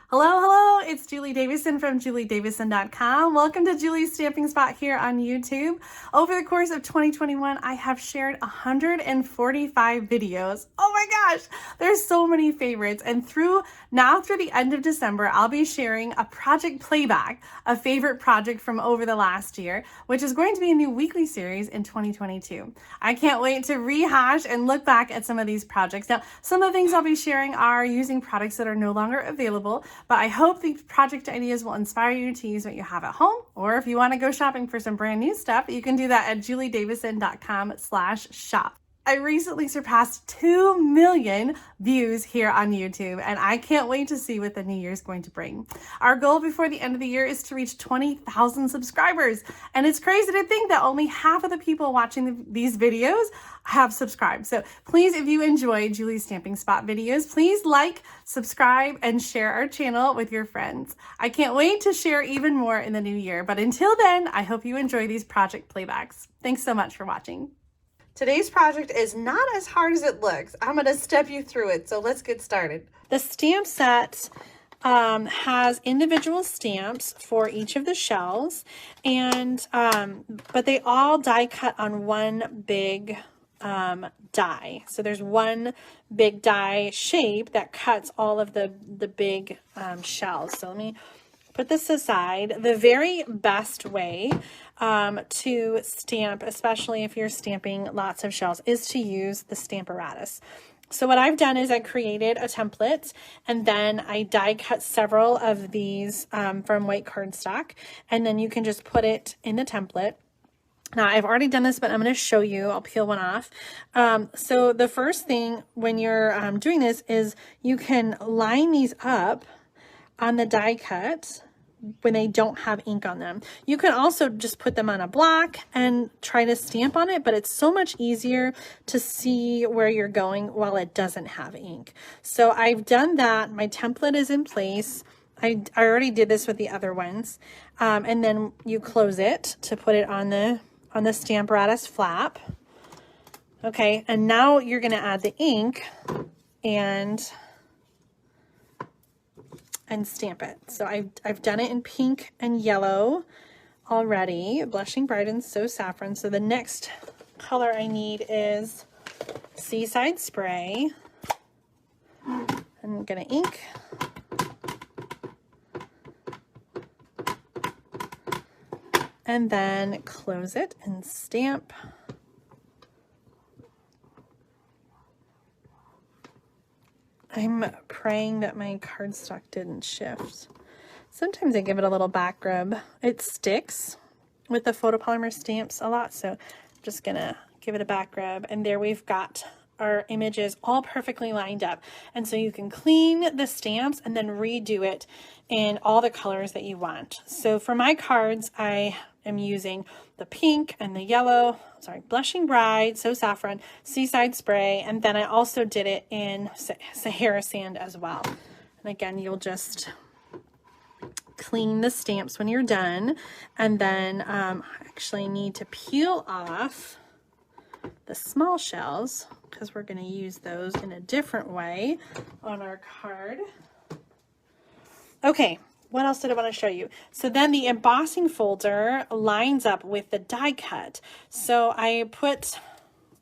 Hello, hello, it's Julie Davison from juliedavison.com. Welcome to Julie's Stamping Spot here on YouTube. Over the course of 2021, I have shared 145 videos. Oh my gosh, there's so many favorites. And through the end of December, I'll be sharing a project playback, a favorite project from over the last year, which is going to be a new weekly series in 2022. I can't wait to rehash and look back at some of these projects. Now, some of the things I'll be sharing are using products that are no longer available, but I hope these project ideas will inspire you to use what you have at home, or if you want to go shopping for some brand new stuff, you can do that at juliedavison.com/shop. I recently surpassed 2 million views here on YouTube, and I can't wait to see what the new year is going to bring. Our goal before the end of the year is to reach 20,000 subscribers, and it's crazy to think that only half of the people watching these videos have subscribed. So please, if you enjoy Julie's Stamping Spot videos, please like, subscribe, and share our channel with your friends. I can't wait to share even more in the new year, but until then, I hope you enjoy these project playbacks. Thanks so much for watching. Today's project is not as hard as it looks. I'm going to step you through it, so let's get started. The stamp set has individual stamps for each of the shells, and but they all die cut on one big die. So there's one big die shape that cuts all of the big shells. So let me put this aside. The very best way to stamp, especially if you're stamping lots of shells, is to use the Stamparatus. So what I've done is I created a template, and then I die cut several of these from white cardstock, and then you can just put it in the template. Now, I've already done this, but I'm going to show you. I'll peel one off. So the first thing when you're doing this is you can line these up on the die cut when they don't have ink on them. You can also just put them on a block and try to stamp on it, but it's so much easier to see where you're going while it doesn't have ink. So I've done that. My template is in place. I already did this with the other ones. And then you close it to put it on the Stamparatus flap. Okay, and now you're going to add the ink and stamp it. So I've done it in pink and yellow already. Blushing Bright and So Saffron. So the next color I need is Seaside Spray. I'm going to ink. And then close it and stamp. I'm praying that my cardstock didn't shift. Sometimes I give it a little back rub. It sticks with the photopolymer stamps a lot, so I'm just gonna give it a back rub. And there we've got our images all perfectly lined up. And so you can clean the stamps and then redo it in all the colors that you want. So for my cards, I am using the pink and the yellow, Blushing Bride, So Saffron, Seaside Spray, and then I also did it in Sahara Sand as well. And again, you'll just clean the stamps when you're done, and then I actually need to peel off the small shells because we're going to use those in a different way on our card. Okay, what else did I want to show you? So then the embossing folder lines up with the die cut. So I put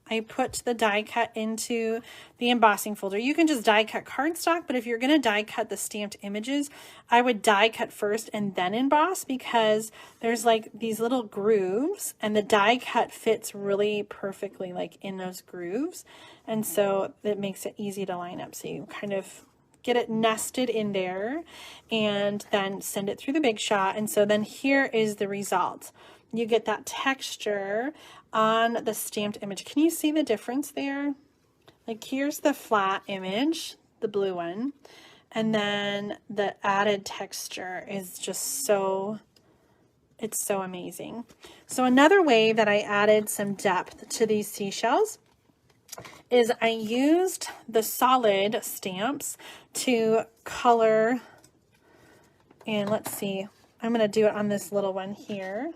the die cut into the embossing folder. You can just die cut cardstock, but if you're going to die cut the stamped images, I would die cut first and then emboss, because there's like these little grooves and the die cut fits really perfectly like in those grooves. And so it makes it easy to line up. So you kind of get it nested in there and then send it through the Big Shot. And so then here is the result. You get that texture on the stamped image. Can you see the difference there? Like here's the flat image, the blue one, and then the added texture is just so, it's so amazing. So another way that I added some depth to these seashells is I used the solid stamps to color, and let's see, I'm going to do it on this little one here.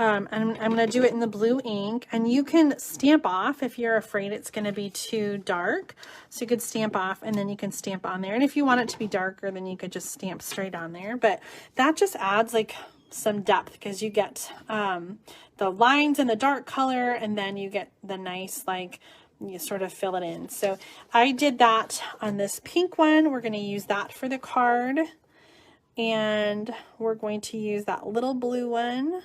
and I'm going to do it in the blue ink, and you can stamp off if you're afraid it's going to be too dark. So you could stamp off and then you can stamp on there. And if you want it to be darker, then you could just stamp straight on there. But that just adds like some depth, because you get the lines in the dark color, and then you get the nice, like, you sort of fill it in. So I did that on this pink one. We're going to use that for the card. And we're going to use that little blue one.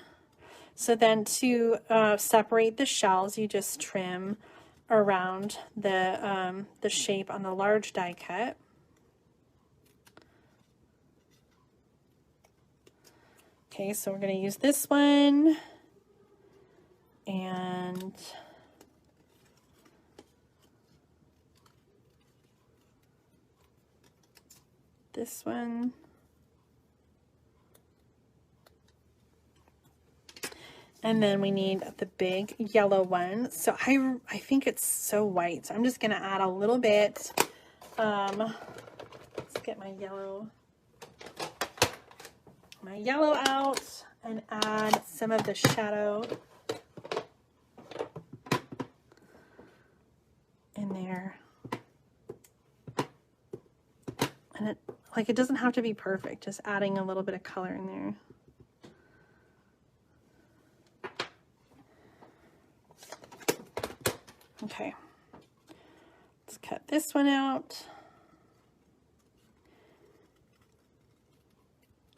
So then to separate the shells, you just trim around the shape on the large die cut. Okay, so we're going to use this one and this one. And then we need the big yellow one. So I think it's so white. So I'm just going to add a little bit. Let's get my yellow out and add some of the shadow in there. And it doesn't have to be perfect, just adding a little bit of color in there. Okay, let's cut this one out.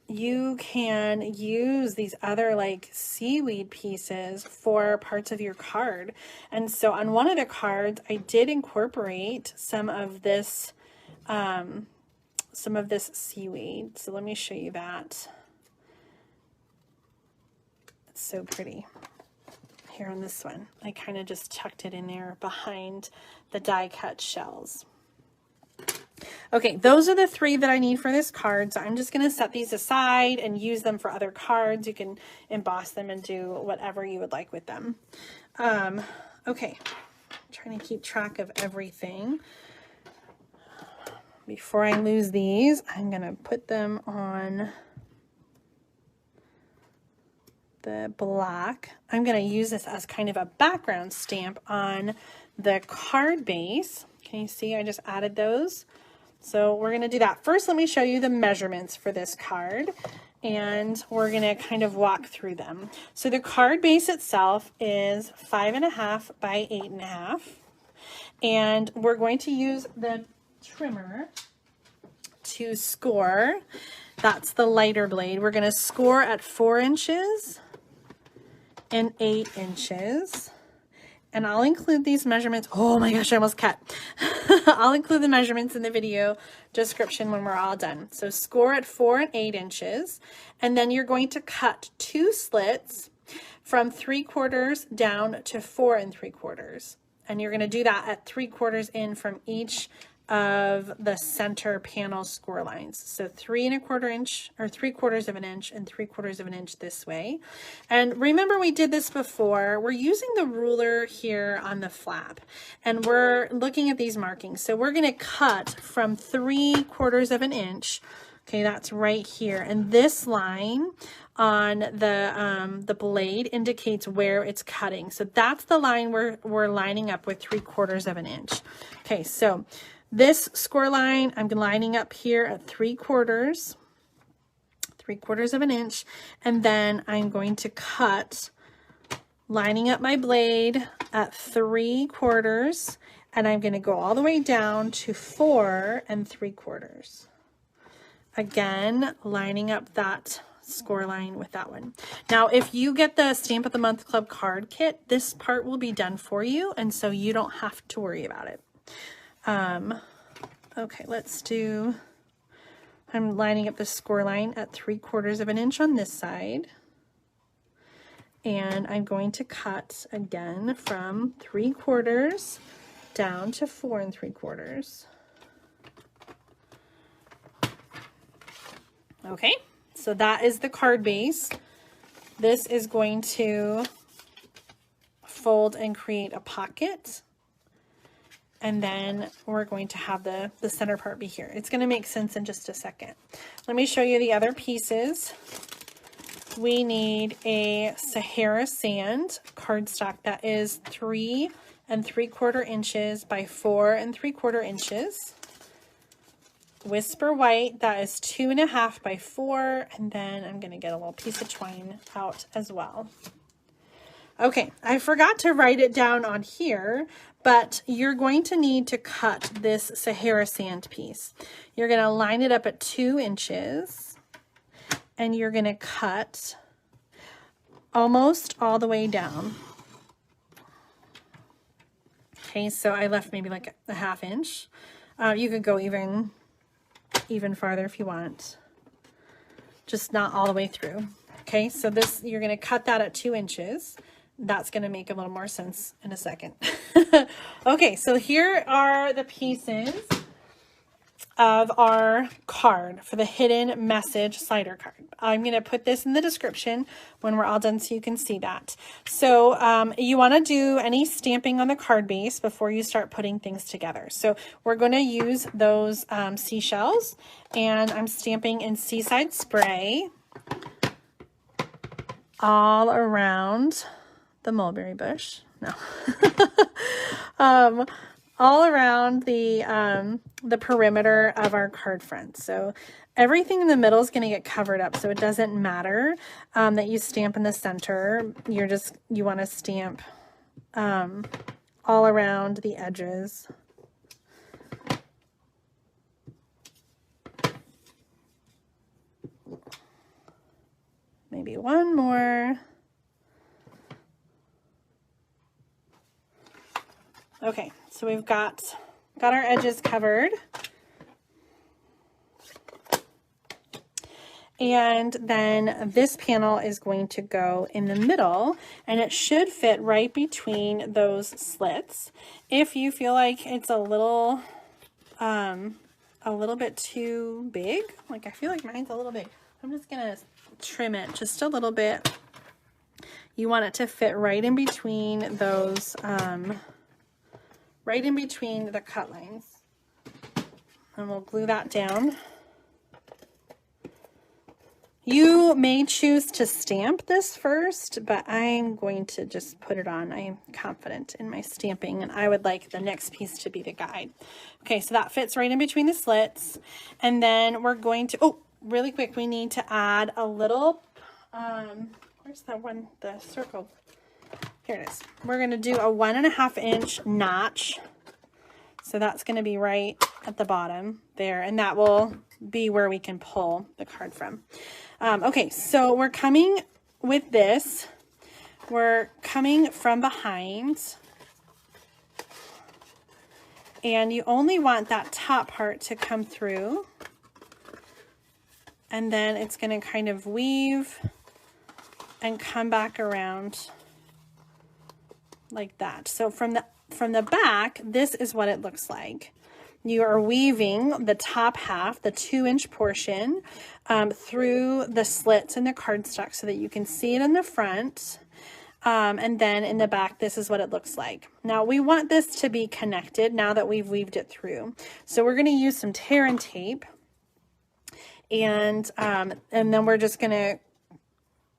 You can use these other like seaweed pieces for parts of your card. And so on one of the cards, I did incorporate some of this seaweed. So let me show you that. It's so pretty. Here on this one, I kind of just tucked it in there behind the die cut shells. Okay, those are the 3 that I need for this card. So I'm just going to set these aside and use them for other cards. You can emboss them and do whatever you would like with them. Okay, I'm trying to keep track of everything. Before I lose these, I'm going to put them on the black. I'm going to use this as kind of a background stamp on the card base. Can you see I just added those? So we're going to do that. First, let me show you the measurements for this card, and we're going to kind of walk through them. So the card base itself is 5.5 by 8.5, and we're going to use the trimmer to score. That's the lighter blade. We're going to score at 4 inches and 8 inches. And I'll include these measurements. Oh my gosh, I almost cut. I'll include the measurements in the video description when we're all done. So score at 4 and 8 inches. And then you're going to cut 2 slits from 3/4 down to 4 3/4. And you're going to do that at 3/4 in from each of the center panel score lines. So 3 1/4 inch, or 3/4 of an inch, and 3/4 of an inch this way. And remember, we did this before. We're using the ruler here on the flap, and we're looking at these markings. So we're going to cut from 3/4 of an inch. Okay, that's right here. And this line on the blade indicates where it's cutting. So that's the line we're lining up with 3/4 of an inch. Okay, so this score line, I'm lining up here at 3/4 of an inch, and then I'm going to cut, lining up my blade at 3/4, and I'm going to go all the way down to 4 3/4. Again, lining up that score line with that one. Now, if you get the Stamp of the Month Club card kit, this part will be done for you, and so you don't have to worry about it. Okay, let's do, I'm lining up the score line at 3/4 of an inch on this side. And I'm going to cut again from 3/4 down to 4 3/4. Okay, so that is the card base. This is going to fold and create a pocket. And then we're going to have the center part be here. It's going to make sense in just a second. Let me show you the other pieces. we need a Sahara sand cardstock that is 3 3/4 inches by 4 3/4 inches. Whisper white, that is 2 1/2 by 4, and then I'm going to get a little piece of twine out as well. Okay, I forgot to write it down on here, but you're going to need to cut this Sahara sand piece. You're going to line it up at 2 inches, and you're going to cut almost all the way down. Okay, so I left maybe like a 1/2 inch. You could go even farther if you want, just not all the way through. Okay, so this, you're going to cut that at 2 inches. That's going to make a little more sense in a second. Okay, so here are the pieces of our card for the hidden message slider card. I'm going to put this in the description when we're all done so you can see that. So you want to do any stamping on the card base before you start putting things together. So we're going to use those seashells, and I'm stamping in Seaside spray all around the mulberry bush. No. All around the perimeter of our card front. So everything in the middle is going to get covered up, so it doesn't matter that you stamp in the center. You want to stamp all around the edges. Maybe one more. Okay, so we've got our edges covered. And then this panel is going to go in the middle, and it should fit right between those slits. If you feel like it's a little bit too big, like I feel like mine's a little big, I'm just gonna trim it just a little bit. You want it to fit right in between those, right in between the cut lines. And we'll glue that down. You may choose to stamp this first, but I'm going to just put it on. I'm confident in my stamping, and I would like the next piece to be the guide. Okay, so that fits right in between the slits. And then we're going to, oh, really quick, we need to add a little, where's that one, the circle? Here it is. We're going to do a 1 1/2 inch notch. So that's going to be right at the bottom there, and that will be where we can pull the card from. Okay, so we're coming with this. We're coming from behind, and you only want that top part to come through, and then it's going to kind of weave and come back around like that. So from the back, this is what it looks like. You are weaving the top half, the 2-inch portion, through the slits in the cardstock so that you can see it in the front. And then in the back, this is what it looks like. Now we want this to be connected now that we've weaved it through. So we're going to use some tear and tape, and then we're just going to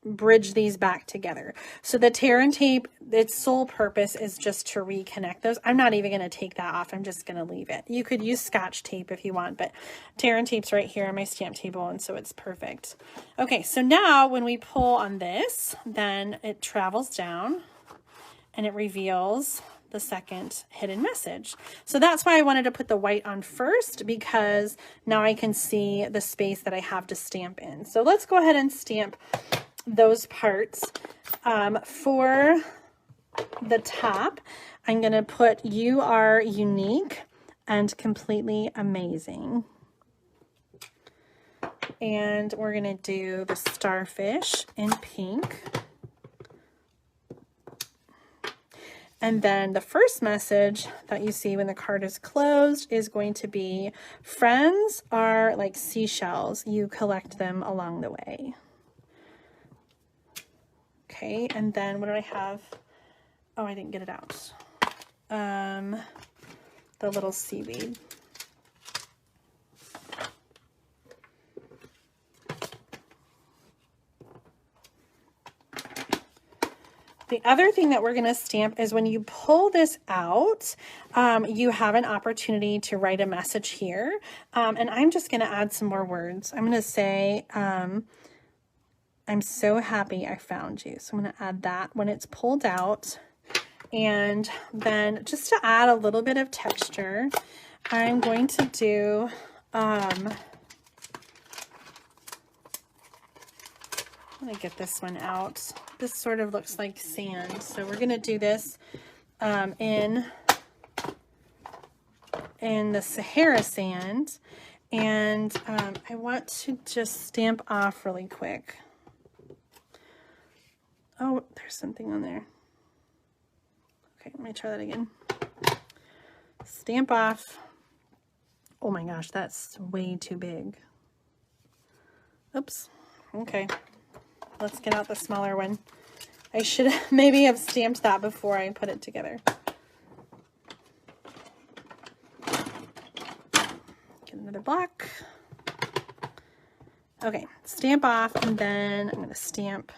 bridge these back together. So the tear and tape, its sole purpose is just to reconnect those. I'm not even going to take that off. I'm just going to leave it. You could use Scotch tape if you want, but tear and tape's right here on my stamp table, and so it's perfect. Okay, so now when we pull on this, then it travels down and it reveals the second hidden message. So that's why I wanted to put the white on first, because now I can see the space that I have to stamp in. So let's go ahead and stamp those parts. For the top, I'm going to put "You are unique and completely amazing." And we're going to do the starfish in pink. And then the first message that you see when the card is closed is going to be, "Friends are like seashells. You collect them along the way." Okay, and then what do I have? Oh, I didn't get it out. The little seaweed. The other thing that we're going to stamp is when you pull this out, you have an opportunity to write a message here. And I'm just going to add some more words. I'm going to say, I'm so happy I found you. So I'm going to add that when it's pulled out. And then just to add a little bit of texture, I'm going to do, let me get this one out. This sort of looks like sand. So we're going to do this in the Sahara sand. And I want to just stamp off really quick. Oh, there's something on there. Okay, let me try that again. Stamp off. Oh my gosh, that's way too big. Oops. Okay. Let's get out the smaller one. I should maybe have stamped that before I put it together. Get another block. Okay, stamp off, and then I'm going to stamp.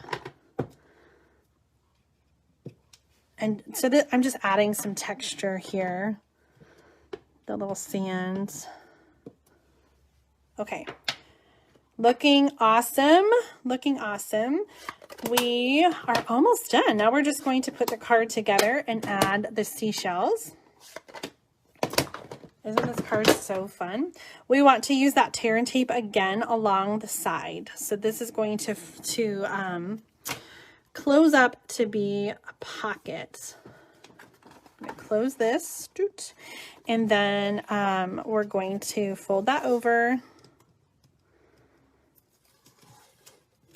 And so I'm just adding some texture here. The little sands. Okay. Looking awesome. Looking awesome. We are almost done. Now we're just going to put the card together and add the seashells. Isn't this card so fun? We want to use that tear and tape again along the side. So this is going to close up to be a pocket. I'm going to close this. And then we're going to fold that over.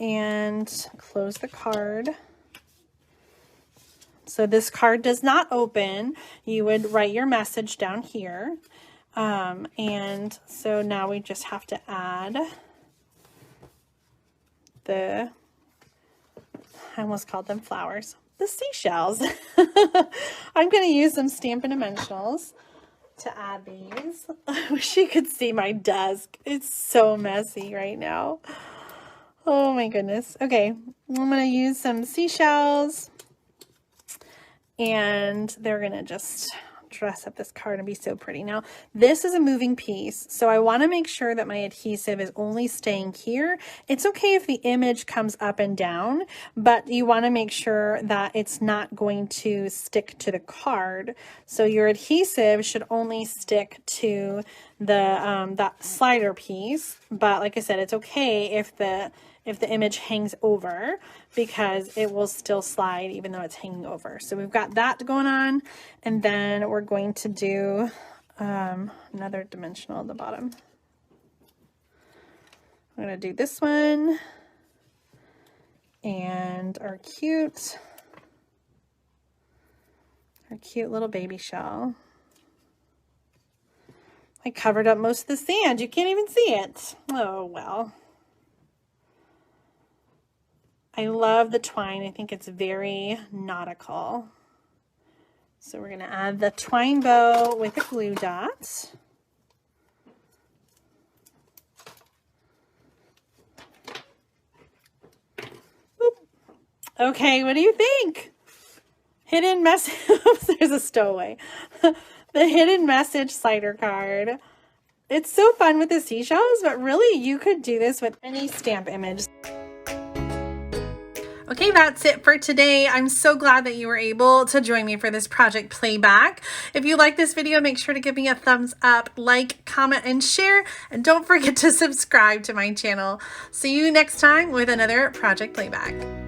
And close the card. So this card does not open. You would write your message down here. And so now we just have to add I almost called them flowers, the seashells. I'm going to use some Stampin' Dimensionals to add these. I wish you could see my desk. It's so messy right now. Oh my goodness. Okay, I'm going to use some seashells, and they're going to just dress up this card and be so pretty. Now, this is a moving piece, so I want to make sure that my adhesive is only staying here. It's okay if the image comes up and down, but you want to make sure that it's not going to stick to the card. So your adhesive should only stick to the that slider piece, but like I said, it's okay if the image hangs over, because it will still slide even though it's hanging over. So we've got that going on, and then we're going to do another dimensional at the bottom. I'm going to do this one and our cute little baby shell. I covered up most of the sand. You can't even see it. Oh, well. I love the twine. I think it's very nautical. So we're going to add the twine bow with a glue dot. Boop. Okay, what do you think? Hidden message. There's a stowaway. The hidden message slider card. It's so fun with the seashells, but really you could do this with any stamp image. Okay, that's it for today. I'm so glad that you were able to join me for this project Playback. If you like this video, make sure to give me a thumbs up, like, comment, and share. And don't forget to subscribe to my channel. See you next time with another Project Playback.